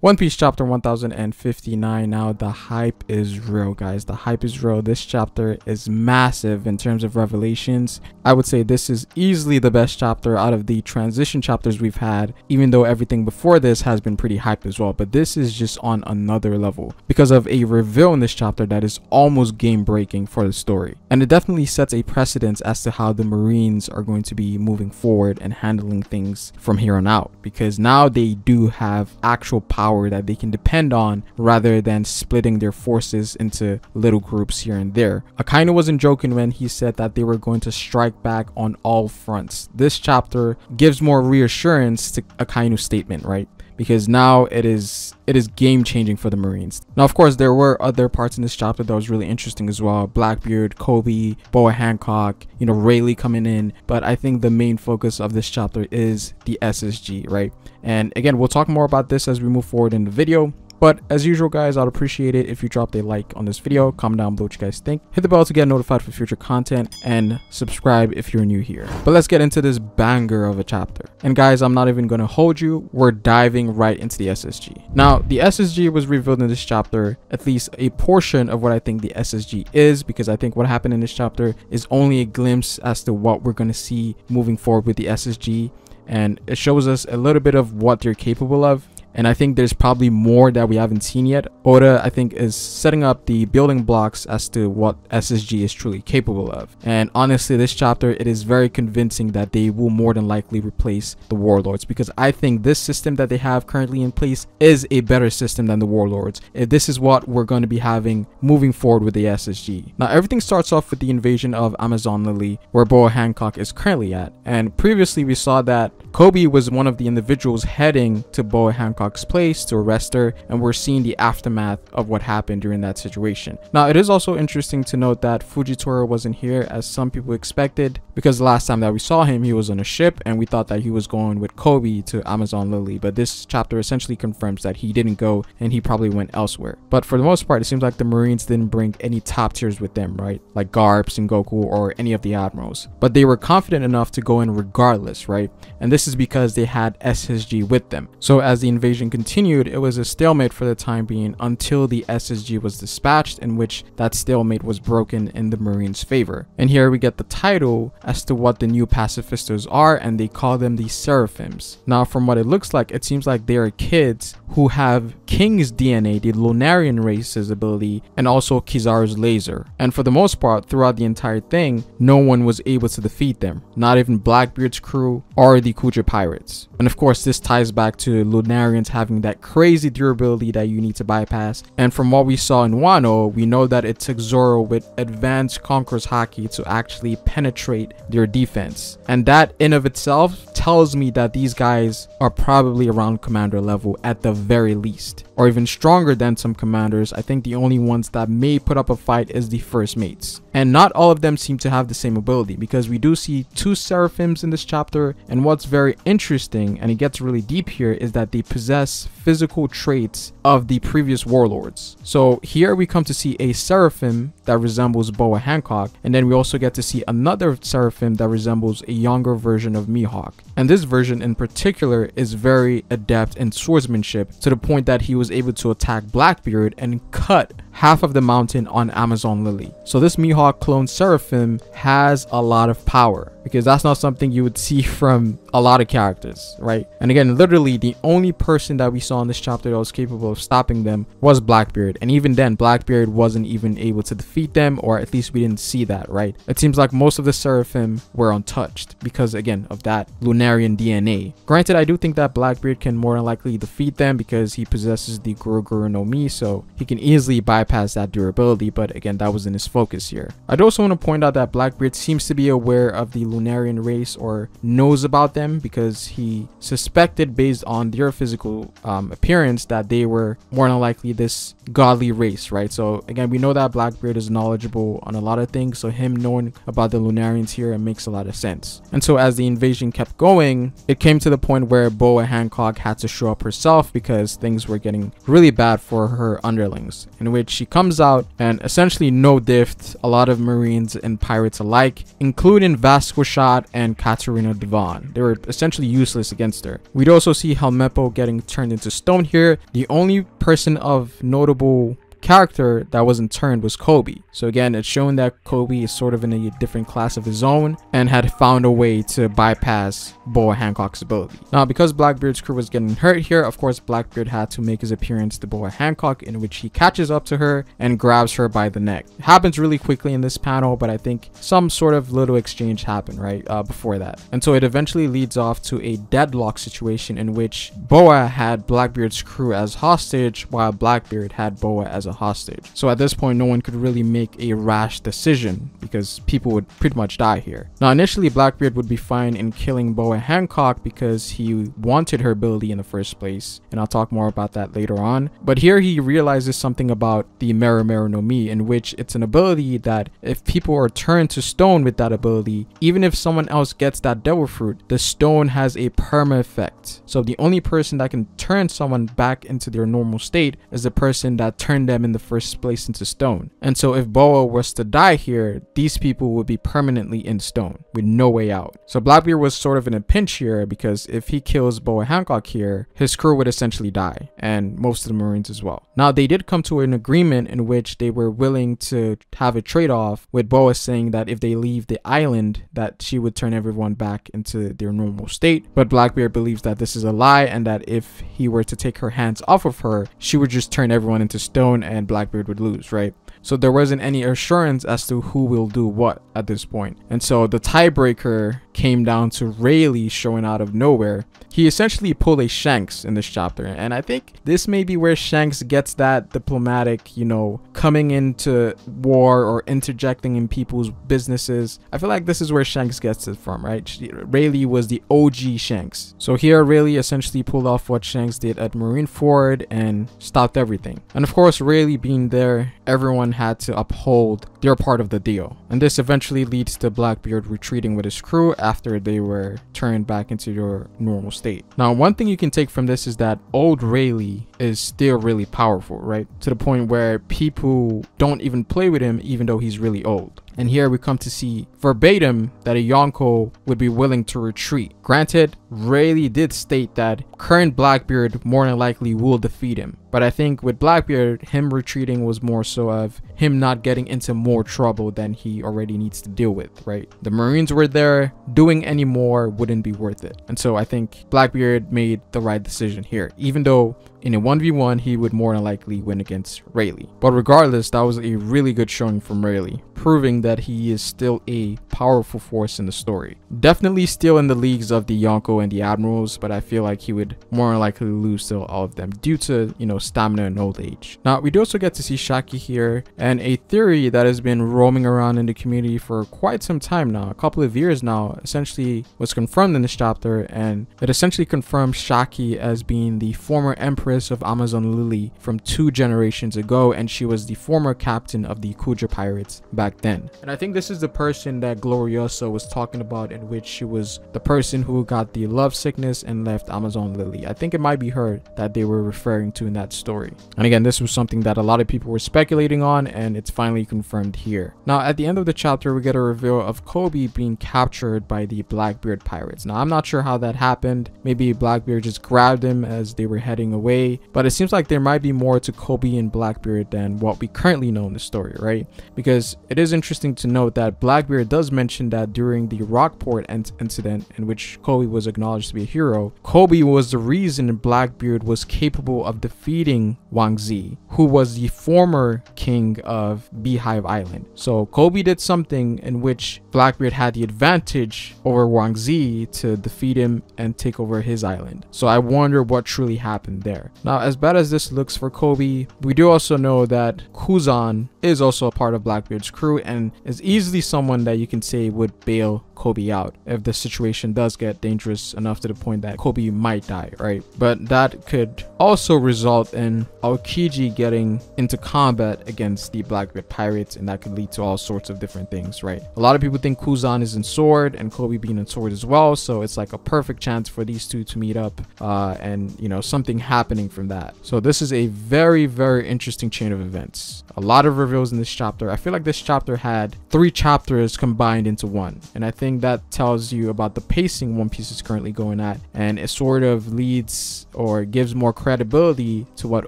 One Piece chapter 1059. Now the hype is real, guys. The hype is real. This chapter is massive in terms of revelations. I would say this is easily the best chapter out of the transition chapters we've had, even though everything before this has been pretty hype as well. But this is just on another level because of a reveal in this chapter that is almost game breaking for the story. And it definitely sets a precedence as to how the Marines are going to be moving forward and handling things from here on out, because now they do have actual power that they can depend on rather than splitting their forces into little groups here and there. Akainu wasn't joking when he said that they were going to strike back on all fronts. This chapter gives more reassurance to Akainu's statement, right? Because now it is game changing for the Marines. Now, of course, there were other parts in this chapter that was really interesting as well. Blackbeard, Kobe, Boa Hancock, you know, Rayleigh coming in. But I think the main focus of this chapter is the SSG, right? And again, we'll talk more about this as we move forward in the video. But as usual, guys, I'd appreciate it if you dropped a like on this video, comment down below what you guys think, hit the bell to get notified for future content, and subscribe if you're new here. But let's get into this banger of a chapter. And guys, I'm not even going to hold you. We're diving right into the SSG. Now, the SSG was revealed in this chapter, at least a portion of what I think the SSG is, because I think what happened in this chapter is only a glimpse as to what we're going to see moving forward with the SSG. And it shows us a little bit of what they're capable of. And I think there's probably more that we haven't seen yet. Oda, I think, is setting up the building blocks as to what SSG is truly capable of. And honestly, this chapter, it is very convincing that they will more than likely replace the Warlords, because I think this system that they have currently in place is a better system than the Warlords. If this is what we're going to be having moving forward with the SSG. Now, everything starts off with the invasion of Amazon Lily, where Boa Hancock is currently at. And previously, we saw that Kobe was one of the individuals heading to Boa Hancock's place to arrest her, and we're seeing the aftermath of what happened during that situation. Now, it is also interesting to note that Fujitora wasn't here as some people expected, because the last time that we saw him, he was on a ship and we thought that he was going with Kobe to Amazon Lily. But this chapter essentially confirms that he didn't go and he probably went elsewhere. But for the most part, it seems like the Marines didn't bring any top tiers with them, right? Like Garp, Sengoku, or any of the admirals. But they were confident enough to go in regardless, right? And this is because they had SSG with them. So as the invasion continued, it was a stalemate for the time being until the SSG was dispatched, in which that stalemate was broken in the Marines' favor. And here we get the title as to what the new pacifistas are, and they call them the Seraphims. Now, from what it looks like, it seems like they are kids who have King's DNA, the Lunarian race's ability, and also Kizaru's laser. And for the most part, throughout the entire thing, no one was able to defeat them, not even Blackbeard's crew or the Kuja pirates. And of course, this ties back to Lunarians having that crazy durability that you need to bypass. And from what we saw in Wano, we know that it took Zoro with advanced Conqueror's Haki to actually penetrate their defense. And that in of itself tells me that these guys are probably around commander level at the very least, or even stronger than some commanders. I think the only ones that may put up a fight is the first mates. And not all of them seem to have the same ability, because we do see two Seraphims in this chapter. And what's very interesting, and it gets really deep here, is that they possess physical traits of the previous warlords. So here we come to see a Seraphim that resembles Boa Hancock, and then we also get to see another Seraphim that resembles a younger version of Mihawk. And this version in particular is very adept in swordsmanship, to the point that he was able to attack Blackbeard and cut half of the mountain on Amazon Lily. So this Mihawk clone Seraphim has a lot of power, because that's not something you would see from a lot of characters, right? And again, literally the only person that we saw in this chapter that was capable of stopping them was Blackbeard. And even then, Blackbeard wasn't even able to defeat them, or at least we didn't see that, right? It seems like most of the Seraphim were untouched because, again, of that Lunarian DNA. Granted, I do think that Blackbeard can more than likely defeat them because he possesses the Guru Guru no Mi, so he can easily bypass that durability. But again, that wasn't his focus here. I'd also want to point out that Blackbeard seems to be aware of the Lunarian race, or knows about them, because he suspected based on their physical appearance that they were more than likely this godly race, right? So again, we know that Blackbeard is knowledgeable on a lot of things, so him knowing about the Lunarians here, it makes a lot of sense. And so as the invasion kept going, it came to the point where Boa Hancock had to show up herself, because things were getting really bad for her underlings, in which she comes out and essentially no-diffed a lot of Marines and pirates alike, including Vasco Shot and Katarina Devon. They were essentially useless against her. We'd also see Helmeppo getting turned into stone here. The only person of notable character that wasn't turned was Kobe. So again, it's showing that Kobe is sort of in a different class of his own and had found a way to bypass Boa Hancock's ability. Now, because Blackbeard's crew was getting hurt here, of course Blackbeard had to make his appearance to Boa Hancock, in which he catches up to her and grabs her by the neck. It happens really quickly in this panel, but I think some sort of little exchange happened right before that. And so it eventually leads off to a deadlock situation in which Boa had Blackbeard's crew as hostage while Blackbeard had Boa as a hostage. So at this point, no one could really make a rash decision because people would pretty much die here. Now, initially Blackbeard would be fine in killing Boa Hancock because he wanted her ability in the first place, and I'll talk more about that later on. But here he realizes something about the Meru Meru no Mi, in which it's an ability that if people are turned to stone with that ability, even if someone else gets that devil fruit, the stone has a perma effect. So the only person that can turn someone back into their normal state is the person that turned them in the first place into stone. And so if Boa was to die here, these people would be permanently in stone with no way out. So Blackbeard was sort of in a pinch here because if he kills Boa Hancock here, his crew would essentially die, and most of the Marines as well. Now, they did come to an agreement in which they were willing to have a trade-off, with Boa saying that if they leave the island, that she would turn everyone back into their normal state. But Blackbeard believes that this is a lie, and that if he were to take her hands off of her, she would just turn everyone into stone and Blackbeard would lose, right? So there wasn't any assurance as to who will do what at this point. And so the tiebreaker came down to Rayleigh showing out of nowhere. He essentially pulled a Shanks in this chapter, and I think this may be where Shanks gets that diplomatic, you know, coming into war or interjecting in people's businesses. I feel like this is where Shanks gets it from, right? Rayleigh was the OG Shanks. So here Rayleigh essentially pulled off what Shanks did at Marineford and stopped everything. And of course, Rayleigh being there, everyone had to uphold their part of the deal. And this eventually leads to Blackbeard retreating with his crew after they were turned back into their normal state. Now, one thing you can take from this is that old Rayleigh is still really powerful, right? To the point where people don't even play with him even though he's really old. And here we come to see verbatim that a Yonko would be willing to retreat. Granted, Rayleigh did state that current Blackbeard more than likely will defeat him. But I think with Blackbeard, him retreating was more so of him not getting into more trouble than he already needs to deal with, right? The Marines were there, doing any more wouldn't be worth it. And so I think Blackbeard made the right decision here, even though in a 1v1, he would more than likely win against Rayleigh. But regardless, that was a really good showing from Rayleigh, proving that he is still a powerful force in the story. Definitely still in the leagues of the Yonko and the Admirals, but I feel like he would more than likely lose to all of them due to, you know, stamina and old age. Now, we do also get to see Shaki here, and a theory that has been roaming around in the community for quite some time now, a couple of years now, essentially was confirmed in this chapter, and it essentially confirmed Shaki as being the former Empress of Amazon Lily from 2 generations ago, and she was the former captain of the Kuja pirates back then. And I think this is the person that Gloriosa was talking about, in which she was the person who got the love sickness and left Amazon Lily. I think it might be her that they were referring to in that story. And again, this was something that a lot of people were speculating on, and it's finally confirmed here. Now, at the end of the chapter, we get a reveal of Kobe being captured by the Blackbeard pirates. Now, I'm not sure how that happened. Maybe Blackbeard just grabbed him as they were heading away, but it seems like there might be more to Kobe and Blackbeard than what we currently know in the story, right? Because it is interesting to note that Blackbeard does mention that during the Rockport incident, in which Kobe was acknowledged to be a hero, Kobe was the reason Blackbeard was capable of defeating Wang Zi, who was the former king of Beehive Island. So Kobe did something in which Blackbeard had the advantage over Wang Zi to defeat him and take over his island. So I wonder what truly happened there. Now, as bad as this looks for Kobe, we do also know that Kuzan is also a part of Blackbeard's crew and is easily someone that you can say would bail Kobe out if the situation does get dangerous enough to the point that Kobe might die, right? But that could also result in Aokiji getting into combat against the Blackbeard pirates, and that could lead to all sorts of different things, right? A lot of people think Kuzan is in sword and Kobe being in sword as well, so it's like a perfect chance for these two to meet up and, you know, something happening from that. So this is a very, very interesting chain of events. A lot of reveals in this chapter. I feel like this chapter had 3 chapters combined into one, and I think think that tells you about the pacing One Piece is currently going at, and it sort of leads or gives more credibility to what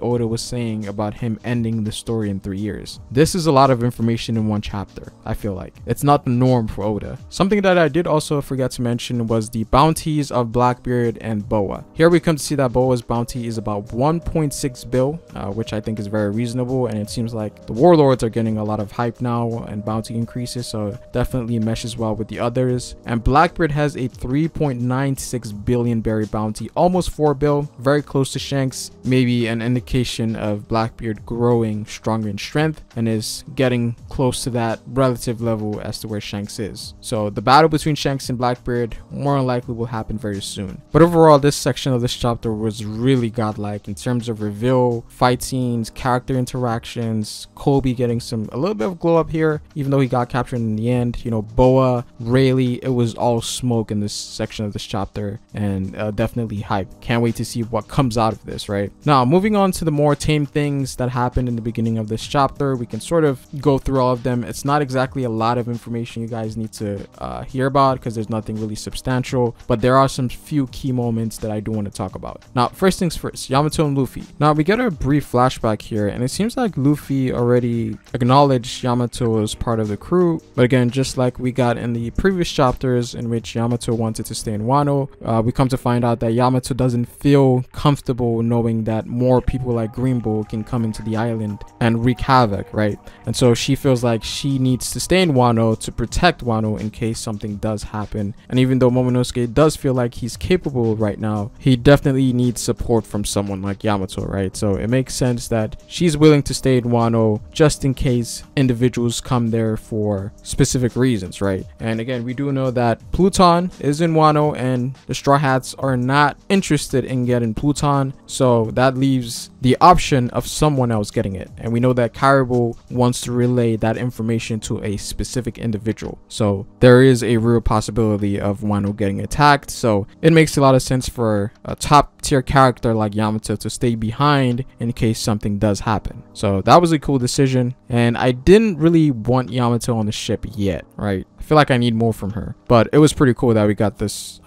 Oda was saying about him ending the story in 3 years. This is a lot of information in one chapter. I feel like it's not the norm for Oda. Something that I did also forget to mention was the bounties of Blackbeard and Boa. Here we come to see that Boa's bounty is about 1.6 bill, which I think is very reasonable, and it seems like the warlords are getting a lot of hype now and bounty increases, so definitely meshes well with the others. And Blackbeard has a 3.96 billion berry bounty, almost 4 bill, very close to Shanks, maybe an indication of Blackbeard growing stronger in strength and is getting close to that relative level as to where Shanks is. So the battle between Shanks and Blackbeard more than likely will happen very soon. But overall, this section of this chapter was really godlike in terms of reveal, fight scenes, character interactions, Kobe getting a little bit of glow up here, even though he got captured in the end. You know, Boa, Rayleigh, it was all smoke in this section of this chapter, and definitely hype. Can't wait to see what comes out of this, right? Now, moving on to the more tame things that happened in the beginning of this chapter, we can sort of go through all of them. It's not exactly a lot of information you guys need to hear about because there's nothing really substantial, but there are some few key moments that I do want to talk about. Now, first things first, Yamato and Luffy. Now, we get a brief flashback here, and it seems like Luffy already acknowledged Yamato as part of the crew, but again, just like we got in the previous chapters in which Yamato wanted to stay in Wano, we come to find out that Yamato doesn't feel comfortable knowing that more people like Green Bull can come into the island and wreak havoc, right? And so she feels like she needs to stay in Wano to protect Wano in case something does happen. And even though Momonosuke does feel like he's capable right now, he definitely needs support from someone like Yamato, right? So it makes sense that she's willing to stay in Wano just in case individuals come there for specific reasons, right? And again, we do know that Pluton is in Wano and the Straw Hats are not interested in getting Pluton, so that leaves the option of someone else getting it. And we know that Caribou wants to relay that information to a specific individual, so there is a real possibility of Wano getting attacked. So it makes a lot of sense for a top tier character like Yamato to stay behind in case something does happen. So that was a cool decision, and I didn't really want Yamato on the ship yet, right? I feel like I need more from her, but it was pretty cool that we got this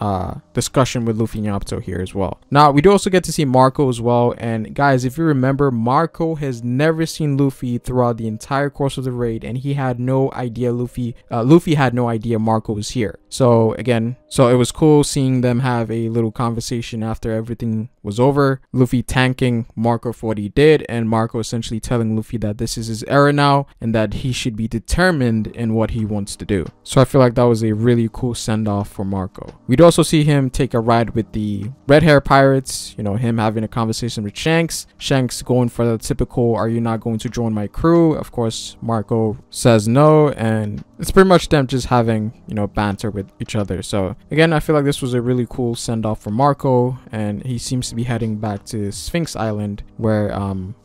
discussion with Luffy and Yamato here as well. Now, we do also get to see Marco as well, and guys, if you remember, Marco has never seen Luffy throughout the entire course of the raid, and he had no idea Luffy had no idea Marco was here. So again, it was cool seeing them have a little conversation after everything was over. Luffy thanking Marco for what he did, and Marco essentially telling Luffy that this is his era now and that he should be determined in what he wants to do. So I feel like that was a really cool send-off for Marco. We'd also see him take a ride with the red hair pirates, you know, him having a conversation with Shanks. Shanks going for the typical, "Are you not going to join my crew?" Of course, Marco says no, and it's pretty much them just having, you know, banter with each other. So again, I feel like this was a really cool send-off for Marco, and he seems to be heading back to Sphinx Island where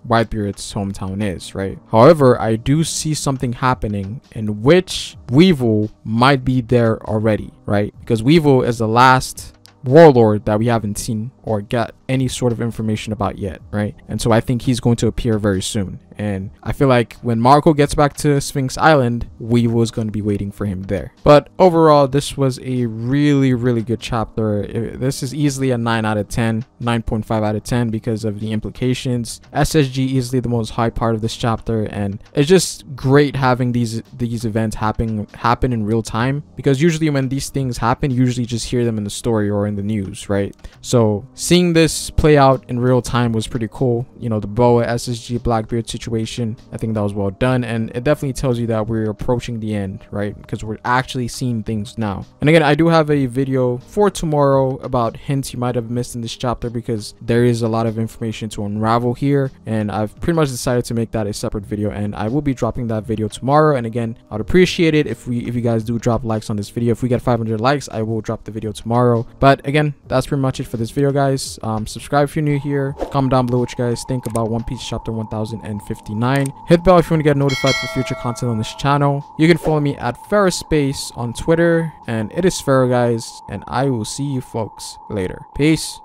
Whitebeard's hometown is, right? However, I do see something happening in which Weevil might be there already, right? Because Weevil is the last warlord that we haven't seen or got any sort of information about yet, right? And so I think he's going to appear very soon, and I feel like when Marco gets back to Sphinx Island, Weevil is going to be waiting for him there. But overall, this was a really good chapter. This is easily a 9 out of 10, 9.5 out of 10 because of the implications. SSG easily the most high part of this chapter, and it's just great having these events happen in real time, because usually when these things happen, you usually just hear them in the story or in the news, right? So seeing this play out in real time was pretty cool. You know, the Boa SSG Blackbeard situation, I think that was well done, and it definitely tells you that we're approaching the end, right? Because we're actually seeing things now. And again, I do have a video for tomorrow about hints you might have missed in this chapter, because there is a lot of information to unravel here, and I've pretty much decided to make that a separate video, and I will be dropping that video tomorrow. And again, I'd appreciate it if you guys do drop likes on this video. If we get 500 likes, I will drop the video tomorrow. But again, that's pretty much it for this video, guys. Subscribe if you're new here. Comment down below what you guys think about One Piece chapter 1059. Hit the bell if you want to get notified for future content on this channel. You can follow me at Space on Twitter, and it is Pharaoh, guys, and I will see you folks later. Peace.